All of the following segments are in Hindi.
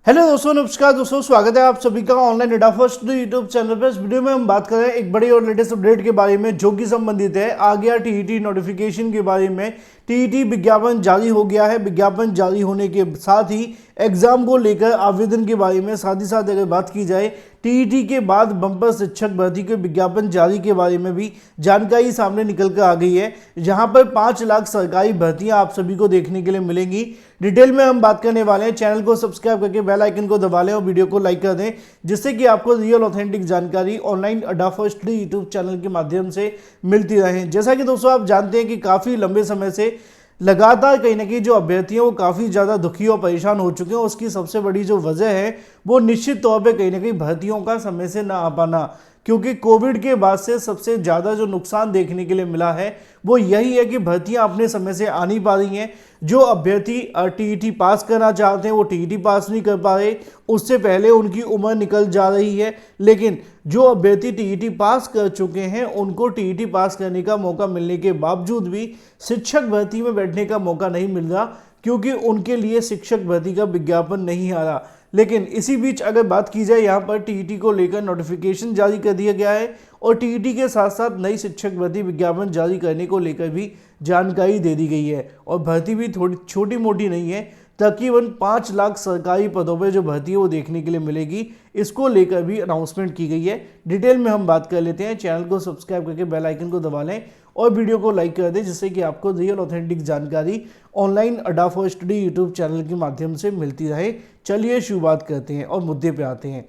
हेलो दोस्तों, नमस्कार दोस्तों, स्वागत है आप सभी का online data first YouTube channel पर। इस वीडियो में हम बात कर रहे हैं एक बड़ी और लेटेस्ट अपडेट के बारे में जो कि संबंधित है आ गया टीईटी नोटिफिकेशन के बारे में। टीईटी विज्ञापन जारी हो गया है। विज्ञापन जारी होने के साथ ही एग्जाम को लेकर आवेदन के बारे में, साथ ही साथ अगर बात की जाए टीईटी के बाद बंपर शिक्षक भर्ती के विज्ञापन जारी के बारे में भी जानकारी सामने निकल कर आ गई है, जहां पर 5 लाख सरकारी भर्तियां आप सभी को देखने के लिए मिलेंगी। डिटेल में हम बात करने वाले हैं। चैनल को सब्सक्राइब करके बेल आइकन को दबा लें और वीडियो को लाइक कर दें, जिससे कि आपको रियल ऑथेंटिक जानकारी ऑनलाइन अड्डा फर्स्ट यूट्यूब चैनल के माध्यम से मिलती रहे। जैसा कि दोस्तों आप जानते हैं कि काफ़ी लंबे समय से लगातार कहीं ना कहीं जो अभ्यर्थी हैं वो काफ़ी ज़्यादा दुखी और परेशान हो चुके हैं। उसकी सबसे बड़ी जो वजह है वो निश्चित तौर पे कहीं ना कहीं भर्तियों का समय से ना आ पाना, क्योंकि कोविड के बाद से सबसे ज़्यादा जो नुकसान देखने के लिए मिला है वो यही है कि भर्तियां अपने समय से आ नहीं पा रही हैं। जो अभ्यर्थी टीईटी पास करना चाहते हैं वो टीईटी पास नहीं कर पा रहे, उससे पहले उनकी उम्र निकल जा रही है। लेकिन जो अभ्यर्थी टीईटी पास कर चुके हैं उनको टीईटी पास करने का मौका मिलने के बावजूद भी शिक्षक भर्ती में बैठने का मौका नहीं मिल रहा, क्योंकि उनके लिए शिक्षक भर्ती का विज्ञापन नहीं आ रहा। लेकिन इसी बीच अगर बात की जाए, यहाँ पर टीईटी को लेकर नोटिफिकेशन जारी कर दिया गया है और टीईटी के साथ साथ नई शिक्षक भर्ती विज्ञापन जारी करने को लेकर भी जानकारी दे दी गई है। और भर्ती भी थोड़ी छोटी मोटी नहीं है, तकरीबन 5 लाख सरकारी पदों पर जो भर्ती है वो देखने के लिए मिलेगी। इसको लेकर भी अनाउंसमेंट की गई है। डिटेल में हम बात कर लेते हैं। चैनल को सब्सक्राइब करके बेल आइकन को दबा लें और वीडियो को लाइक कर दें, जिससे कि आपको रियल ऑथेंटिक जानकारी ऑनलाइन अड्डा फॉर स्टडी यूट्यूब चैनल के माध्यम से मिलती रहे। चलिए शुरुआत करते हैं और मुद्दे पे आते हैं।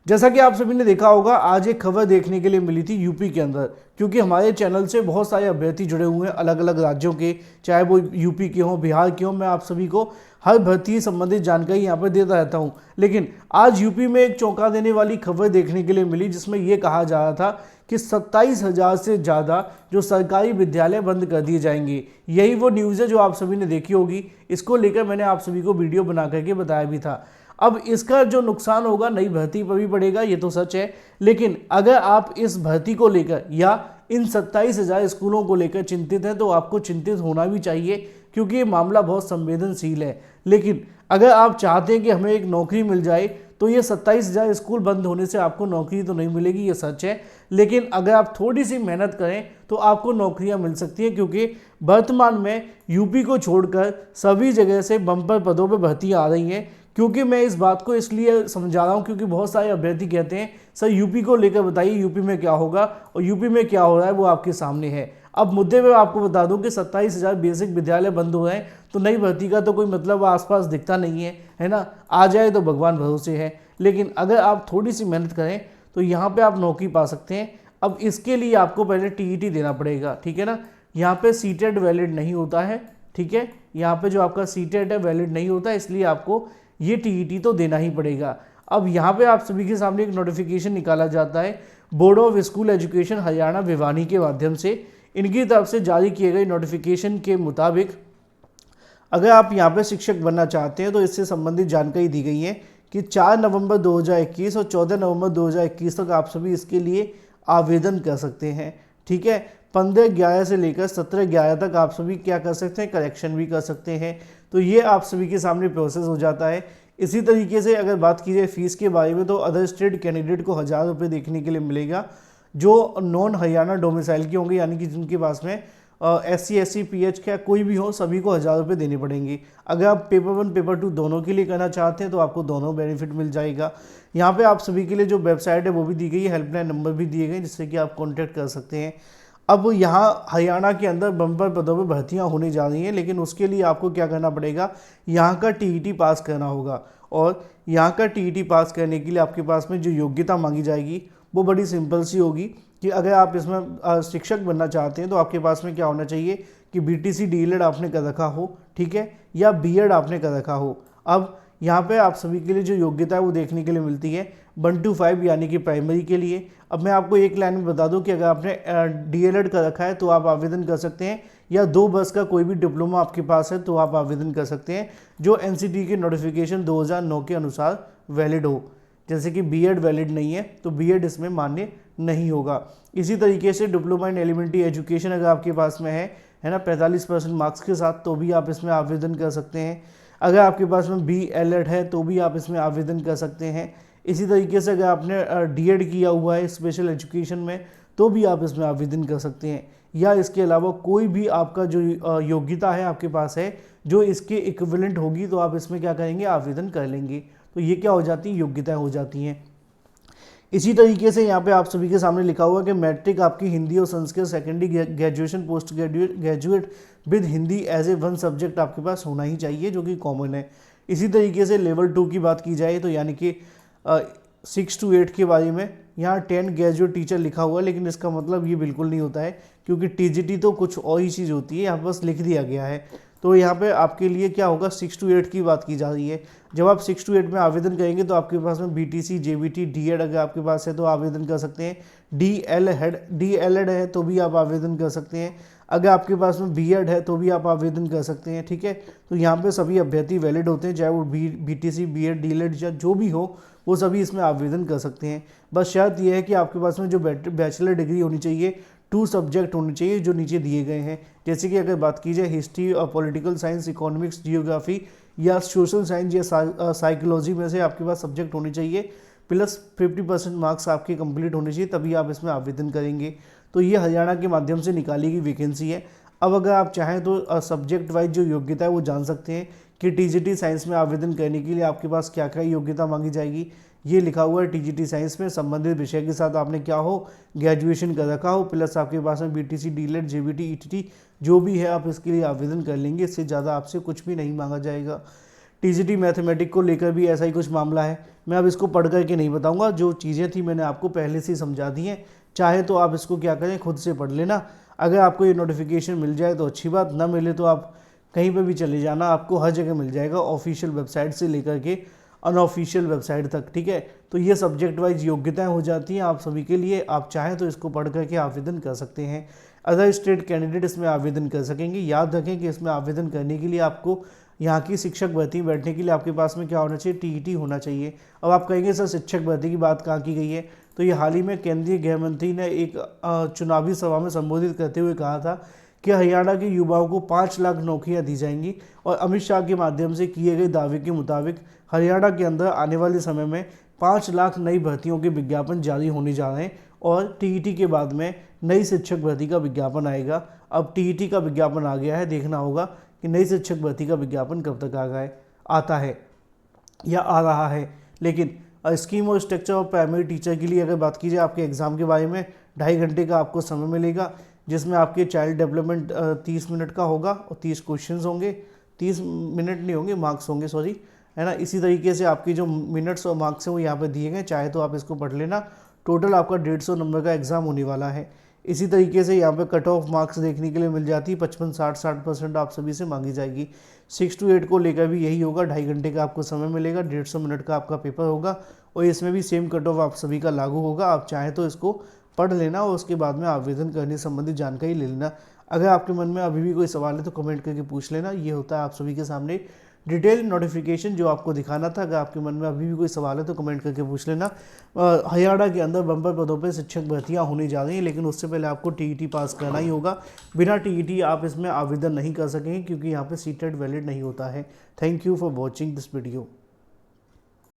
जैसा कि आप सभी ने देखा होगा, आज एक खबर देखने के लिए मिली थी यूपी के अंदर, क्योंकि हमारे चैनल से बहुत सारे अभ्यर्थी जुड़े हुए हैं अलग अलग राज्यों के, चाहे वो यूपी के हों, बिहार के हों। मैं आप सभी को हर भर्ती संबंधित जानकारी यहाँ पर देता रहता हूँ। लेकिन आज यूपी में एक चौंका देने वाली खबर देखने के लिए मिली, जिसमें यह कहा जा रहा था कि 27,000 से ज़्यादा जो सरकारी विद्यालय बंद कर दिए जाएंगे। यही वो न्यूज़ है जो आप सभी ने देखी होगी। इसको लेकर मैंने आप सभी को वीडियो बना करके बताया भी था। अब इसका जो नुकसान होगा नई भर्ती पर भी पड़ेगा, ये तो सच है। लेकिन अगर आप इस भर्ती को लेकर या इन 27,000 स्कूलों को लेकर चिंतित हैं तो आपको चिंतित होना भी चाहिए, क्योंकि ये मामला बहुत संवेदनशील है। लेकिन अगर आप चाहते हैं कि हमें एक नौकरी मिल जाए तो ये 27,000 स्कूल बंद होने से आपको नौकरी तो नहीं मिलेगी, ये सच है। लेकिन अगर आप थोड़ी सी मेहनत करें तो आपको नौकरियां मिल सकती हैं, क्योंकि वर्तमान में यूपी को छोड़कर सभी जगह से बम्पर पदों पर भर्तियां आ रही हैं। क्योंकि मैं इस बात को इसलिए समझा रहा हूँ क्योंकि बहुत सारे अभ्यर्थी कहते हैं सर यूपी को लेकर बताइए, यूपी में क्या होगा, और यूपी में क्या हो रहा है वो आपके सामने है। अब मुद्दे पे आपको बता दूं कि 27,000 बेसिक विद्यालय बंद हो रहे हैं तो नई भर्ती का तो कोई मतलब आसपास दिखता नहीं है ना। आ जाए तो भगवान भरोसे है। लेकिन अगर आप थोड़ी सी मेहनत करें तो यहाँ पे आप नौकरी पा सकते हैं। अब इसके लिए आपको पहले टीईटी देना पड़ेगा, ठीक है ना। यहाँ पे सीटेट वैलिड नहीं होता है, ठीक है। यहाँ पे जो आपका सीटेट है वैलिड नहीं होता, इसलिए आपको ये टीईटी तो देना ही पड़ेगा। अब यहाँ पे आप सभी के सामने एक नोटिफिकेशन निकाला जाता है board of school education Haryana Bhiwani के माध्यम से। इनकी तरफ से जारी किए गए नोटिफिकेशन के मुताबिक अगर आप यहाँ पे शिक्षक बनना चाहते हैं तो इससे संबंधित जानकारी दी गई है कि 4 नवंबर 2021 और 14 नवंबर 2021 तक आप सभी इसके लिए आवेदन कर सकते हैं, ठीक है। 15/11 से लेकर 17/11 तक आप सभी क्या कर सकते हैं, करेक्शन भी कर सकते हैं। तो ये आप सभी के सामने प्रोसेस हो जाता है। इसी तरीके से अगर बात की जाए फीस के बारे में तो अदर स्टेट कैंडिडेट को 1,000 रुपये देखने के लिए मिलेगा, जो नॉन हरियाणा डोमिसाइल के होंगे, यानी कि जिनके पास में SC SC PH का कोई भी हो, सभी को 1,000 रुपये देने पड़ेंगे। अगर आप पेपर 1 पेपर 2 दोनों के लिए करना चाहते हैं तो आपको दोनों बेनिफिट मिल जाएगा। यहाँ पे आप सभी के लिए जो वेबसाइट है वो भी दी गई है, हेल्पलाइन नंबर भी दिए गए जिससे कि आप कॉन्टैक्ट कर सकते हैं। अब यहाँ हरियाणा के अंदर बम्पर पदों पर भर्तियाँ होने जा रही हैं, लेकिन उसके लिए आपको क्या करना पड़ेगा, यहाँ का टीईटी पास करना होगा। और यहाँ का टीईटी पास करने के लिए आपके पास में जो योग्यता मांगी जाएगी वो बड़ी सिंपल सी होगी कि अगर आप इसमें शिक्षक बनना चाहते हैं तो आपके पास में क्या होना चाहिए कि BTC DELED आपने कर रखा हो, ठीक है, या BEd आपने कर रखा हो। अब यहाँ पे आप सभी के लिए जो योग्यता है वो देखने के लिए मिलती है 1 to 5 यानी कि प्राइमरी के लिए। अब मैं आपको एक लाइन में बता दूं कि अगर आपने DELED कर रखा है तो आप आवेदन कर सकते हैं, या 2 वर्ष का कोई भी डिप्लोमा आपके पास है तो आप आवेदन कर सकते हैं, जो NCT के नोटिफिकेशन 2009 के अनुसार वैलिड हो। जैसे कि BEd वैलिड नहीं है तो BEd इसमें मान्य नहीं होगा। इसी तरीके से डिप्लोमा इन एलिमेंट्री एजुकेशन अगर आपके पास में है ना, 45% मार्क्स के साथ, तो भी आप इसमें आवेदन कर सकते हैं। अगर आपके पास में BEd है तो भी आप इसमें आवेदन कर सकते हैं। इसी तरीके से अगर आपने D.Ed किया हुआ है स्पेशल एजुकेशन में तो भी आप इसमें आवेदन कर सकते हैं, या इसके अलावा कोई भी आपका जो योग्यता है आपके पास है जो इसके इक्विवेलेंट होगी तो आप इसमें क्या करेंगे, आवेदन कर लेंगे। तो ये क्या हो जाती है, योग्यताएं हो जाती हैं। इसी तरीके से यहाँ पे आप सभी के सामने लिखा हुआ है कि मैट्रिक आपकी हिंदी और Sanskrit, secondary graduation post graduate with Hindi as a one subject आपके पास होना ही चाहिए, जो कि कॉमन है। इसी तरीके से लेवल 2 की बात की जाए तो यानी कि 6 to 8 के बारे में यहाँ 10 ग्रेजुएट टीचर लिखा हुआ है, लेकिन इसका मतलब ये बिल्कुल नहीं होता है, क्योंकि TGT तो कुछ और ही चीज़ होती है, यहाँ पर बस लिख दिया गया है। तो यहाँ पे आपके लिए क्या होगा, 6 to 8 की बात की जा रही है। जब आप 6 to 8 में आवेदन करेंगे तो आपके पास में BTC, JBT, D.Ed अगर आपके पास है तो आवेदन कर सकते हैं। DLEd है तो भी आप आवेदन कर सकते हैं। अगर आपके पास में B.Ed है तो भी आप आवेदन कर सकते हैं, ठीक है। तो यहाँ पे सभी अभ्यर्थी वैलिड होते हैं, चाहे वो BTC, B.Ed, D.Ed या जो भी हो, वो सभी इसमें आवेदन कर सकते हैं। बस शर्त यह है कि आपके पास में जो बैचलर डिग्री होनी चाहिए, 2 सब्जेक्ट होने चाहिए जो नीचे दिए गए हैं। जैसे कि अगर बात की जाए हिस्ट्री और पॉलिटिकल साइंस, इकोनॉमिक्स, जियोग्राफी या सोशल साइंस या साइकोलॉजी में से आपके पास सब्जेक्ट होने चाहिए, प्लस 50% मार्क्स आपके कंप्लीट होने चाहिए, तभी आप इसमें आवेदन करेंगे। तो ये हरियाणा के माध्यम से निकाली गई वैकेंसी है। अब अगर आप चाहें तो सब्जेक्ट वाइज जो योग्यता है वो जान सकते हैं कि TGT साइंस में आवेदन करने के लिए आपके पास क्या क्या योग्यता मांगी जाएगी। ये लिखा हुआ है TGT साइंस में संबंधित विषय के साथ आपने क्या हो, ग्रेजुएशन कर रखा हो, प्लस आपके पास में BTC, D.Ed, JBT, ETT जो भी है आप इसके लिए आवेदन कर लेंगे। इससे ज़्यादा आपसे कुछ भी नहीं मांगा जाएगा। TGT मैथमेटिक को लेकर भी ऐसा ही कुछ मामला है। मैं अब इसको पढ़ करके नहीं बताऊंगा, जो चीज़ें थी मैंने आपको पहले से ही समझा दी हैं। चाहे तो आप इसको क्या करें, खुद से पढ़ लेना। अगर आपको ये नोटिफिकेशन मिल जाए तो अच्छी बात, ना मिले तो आप कहीं पर भी चले जाना, आपको हर जगह मिल जाएगा, ऑफिशियल वेबसाइट से लेकर के अनऑफिशियल वेबसाइट तक, ठीक है। तो ये सब्जेक्ट वाइज योग्यताएं हो जाती हैं आप सभी के लिए। आप चाहें तो इसको पढ़ करके आवेदन कर सकते हैं। अदर स्टेट कैंडिडेट इसमें आवेदन कर सकेंगे। याद रखें कि इसमें आवेदन करने के लिए आपको यहाँ की शिक्षक भर्ती बैठने के लिए आपके पास में क्या होना चाहिए, TET होना चाहिए। अब आप कहेंगे सर शिक्षक भर्ती की बात कहाँ की गई है, तो ये हाल ही में केंद्रीय गृह मंत्री ने एक चुनावी सभा में संबोधित करते हुए कहा था कि हरियाणा के युवाओं को 5 लाख नौकरियां दी जाएंगी, और अमित शाह के माध्यम से किए गए दावे के मुताबिक हरियाणा के अंदर आने वाले समय में 5 लाख नई भर्तियों के विज्ञापन जारी होने जा रहे हैं, और TET के बाद में नई शिक्षक भर्ती का विज्ञापन आएगा। अब TET का विज्ञापन आ गया है, देखना होगा कि नई शिक्षक भर्ती का विज्ञापन कब तक आता है या आ रहा है। लेकिन स्कीम और स्ट्रक्चर ऑफ प्राइमरी टीचर के लिए अगर बात की जाए, आपके एग्ज़ाम के बारे में 2.5 घंटे का आपको समय मिलेगा, जिसमें आपके चाइल्ड डेवलपमेंट 30 मिनट का होगा और 30 क्वेश्चंस होंगे। 30 मिनट नहीं होंगे, मार्क्स होंगे, सॉरी, है ना। इसी तरीके से आपकी जो मिनट्स और मार्क्स हैं वो यहाँ पे दिए गए, चाहे तो आप इसको पढ़ लेना। टोटल आपका 150 नंबर का एग्ज़ाम होने वाला है। इसी तरीके से यहाँ पे कट ऑफ मार्क्स देखने के लिए मिल जाती है, 55-60% आप सभी से मांगी जाएगी। 6 to 8 को लेकर भी यही होगा, 2.5 घंटे का आपको समय मिलेगा, 150 मिनट का आपका पेपर होगा, और इसमें भी सेम कट ऑफ आप सभी का लागू होगा। आप चाहें तो इसको पढ़ लेना और उसके बाद में आवेदन करने संबंधित जानकारी ले लेना। अगर आपके मन में अभी भी कोई सवाल है तो कमेंट करके पूछ लेना। ये होता है आप सभी के सामने डिटेल नोटिफिकेशन जो आपको दिखाना था। अगर आपके मन में अभी भी कोई सवाल है तो कमेंट करके पूछ लेना। हरियाणा के अंदर बम्पर पदों पर शिक्षक भर्तियां होने जा रही हैं, लेकिन उससे पहले आपको TET पास करना ही होगा। बिना TET आप इसमें आवेदन नहीं कर सकेंगे, क्योंकि यहाँ पे सीटेट वैलिड नहीं होता है। Thank you for watching this video.